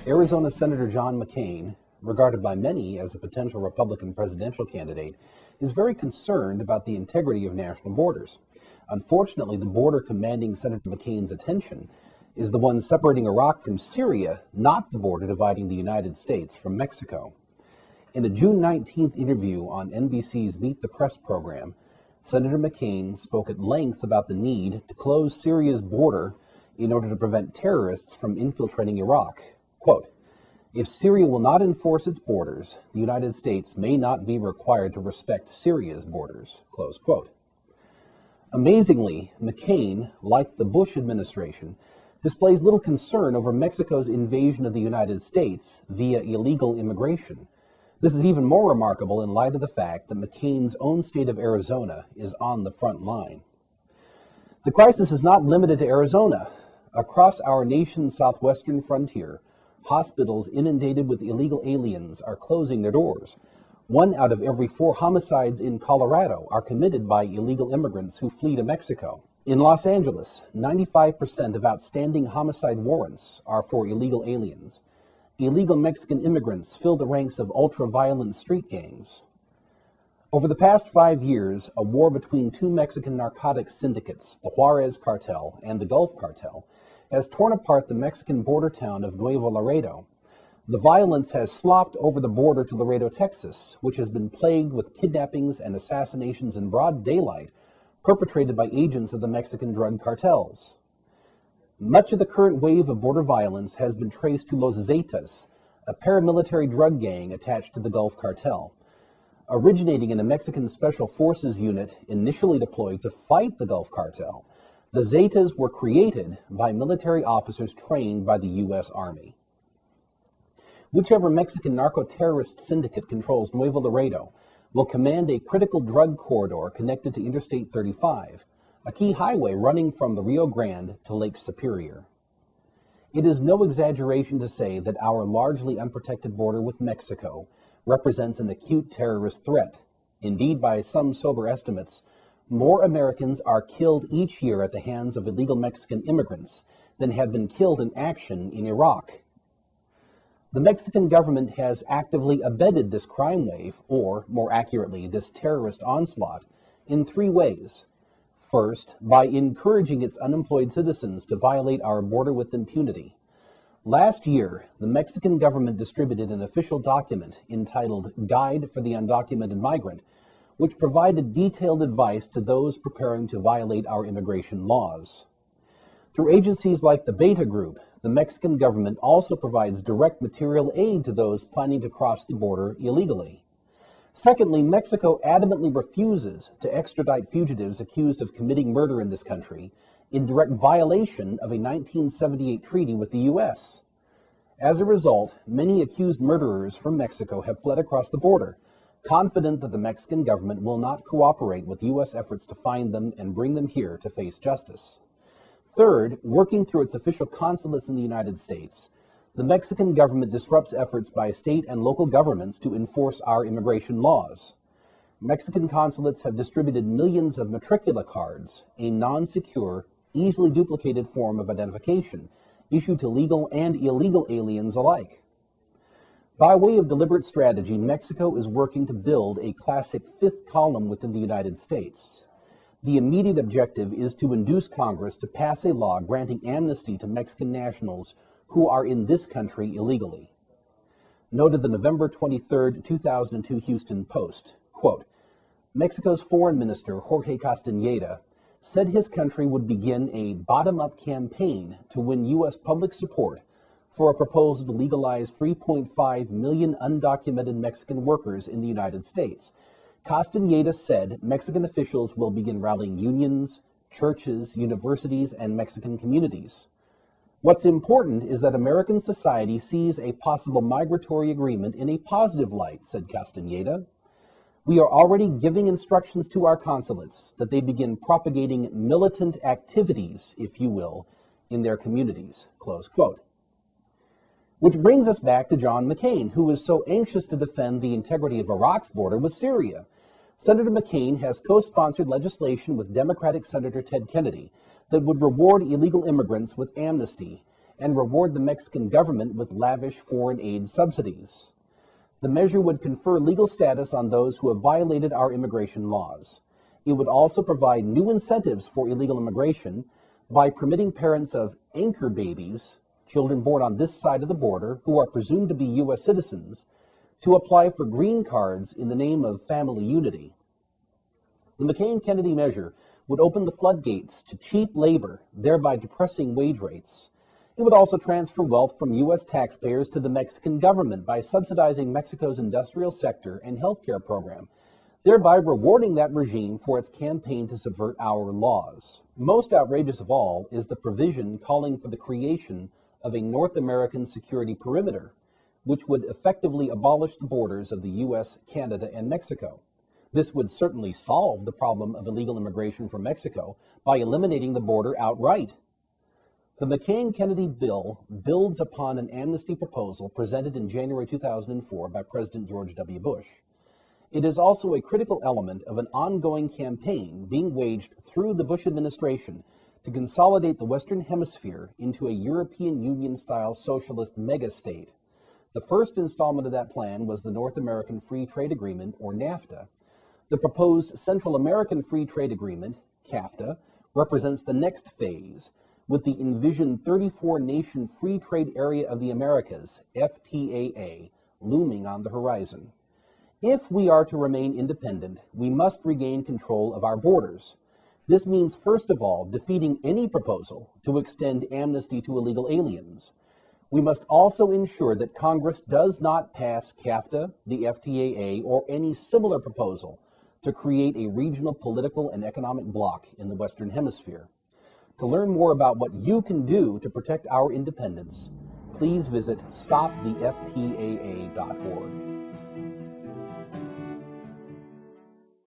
Arizona Senator John McCain, regarded by many as a potential Republican presidential candidate, is very concerned about the integrity of national borders. Unfortunately, the border commanding Senator McCain's attention is the one separating Iraq from Syria, not the border dividing the United States from Mexico. In a June 19th interview on NBC's Meet the Press program, Senator McCain spoke at length about the need to close Syria's border in order to prevent terrorists from infiltrating Iraq. Quote, "If Syria will not enforce its borders, the United States may not be required to respect Syria's borders." Close quote. Amazingly, McCain, like the Bush administration, displays little concern over Mexico's invasion of the United States via illegal immigration. This is even more remarkable in light of the fact that McCain's own state of Arizona is on the front line. The crisis is not limited to Arizona. Across our nation's southwestern frontier, hospitals inundated with illegal aliens are closing their doors. 1 out of every 4 homicides in Colorado are committed by illegal immigrants who flee to Mexico. In Los Angeles, 95% of outstanding homicide warrants are for illegal aliens. Illegal Mexican immigrants fill the ranks of ultra-violent street gangs. Over the past 5 years, a war between 2 Mexican narcotics syndicates, the Juarez Cartel and the Gulf Cartel, has torn apart the Mexican border town of Nuevo Laredo. The violence has slopped over the border to Laredo, Texas, which has been plagued with kidnappings and assassinations in broad daylight perpetrated by agents of the Mexican drug cartels. Much of the current wave of border violence has been traced to Los Zetas, a paramilitary drug gang attached to the Gulf Cartel. Originating in a Mexican Special Forces unit initially deployed to fight the Gulf Cartel, the Zetas were created by military officers trained by the U.S. Army. Whichever Mexican narco-terrorist syndicate controls Nuevo Laredo will command a critical drug corridor connected to Interstate 35, a key highway running from the Rio Grande to Lake Superior. It is no exaggeration to say that our largely unprotected border with Mexico represents an acute terrorist threat. Indeed, by some sober estimates, more Americans are killed each year at the hands of illegal Mexican immigrants than have been killed in action in Iraq. The Mexican government has actively abetted this crime wave, or, more accurately, this terrorist onslaught, in 3 ways. First, by encouraging its unemployed citizens to violate our border with impunity. Last year, the Mexican government distributed an official document entitled Guide for the Undocumented Migrant, which provided detailed advice to those preparing to violate our immigration laws. Through agencies like the Beta Group, the Mexican government also provides direct material aid to those planning to cross the border illegally. Secondly, Mexico adamantly refuses to extradite fugitives accused of committing murder in this country, in direct violation of a 1978 treaty with the U.S. As a result, many accused murderers from Mexico have fled across the border, confident that the Mexican government will not cooperate with U.S. efforts to find them and bring them here to face justice. Third, working through its official consulates in the United States, the Mexican government disrupts efforts by state and local governments to enforce our immigration laws. Mexican consulates have distributed millions of matricula cards, a non-secure, easily duplicated form of identification, issued to legal and illegal aliens alike. By way of deliberate strategy, Mexico is working to build a classic 5th column within the United States. The immediate objective is to induce Congress to pass a law granting amnesty to Mexican nationals who are in this country illegally. Noted the November 23, 2002 Houston Post, quote, Mexico's foreign minister, Jorge Castañeda, said his country would begin a bottom-up campaign to win U.S. public support for a proposal to legalize 3.5 million undocumented Mexican workers in the United States. Castañeda said Mexican officials will begin rallying unions, churches, universities, and Mexican communities. What's important is that American society sees a possible migratory agreement in a positive light, said Castañeda. We are already giving instructions to our consulates that they begin propagating militant activities, if you will, in their communities, close quote. Which brings us back to John McCain, who is so anxious to defend the integrity of Iraq's border with Syria. Senator McCain has co-sponsored legislation with Democratic Senator Ted Kennedy that would reward illegal immigrants with amnesty and reward the Mexican government with lavish foreign aid subsidies. The measure would confer legal status on those who have violated our immigration laws. It would also provide new incentives for illegal immigration by permitting parents of anchor babies, children born on this side of the border who are presumed to be U.S. citizens, to apply for green cards in the name of family unity. The McCain-Kennedy measure would open the floodgates to cheap labor, thereby depressing wage rates. It would also transfer wealth from U.S. taxpayers to the Mexican government by subsidizing Mexico's industrial sector and healthcare program, thereby rewarding that regime for its campaign to subvert our laws. Most outrageous of all is the provision calling for the creation of a North American security perimeter, which would effectively abolish the borders of the U.S., Canada, and Mexico. This would certainly solve the problem of illegal immigration from Mexico by eliminating the border outright. The McCain-Kennedy bill builds upon an amnesty proposal presented in January 2004 by President George W. Bush. It is also a critical element of an ongoing campaign being waged through the Bush administration to consolidate the Western Hemisphere into a European Union-style socialist megastate. The first installment of that plan was the North American Free Trade Agreement, or NAFTA. The proposed Central American Free Trade Agreement, CAFTA, represents the next phase, with the envisioned 34-nation Free Trade Area of the Americas, FTAA, looming on the horizon. If we are to remain independent, we must regain control of our borders. This means, first of all, defeating any proposal to extend amnesty to illegal aliens. We must also ensure that Congress does not pass CAFTA, the FTAA, or any similar proposal to create a regional political and economic bloc in the Western Hemisphere. To learn more about what you can do to protect our independence, please visit stoptheftaa.org.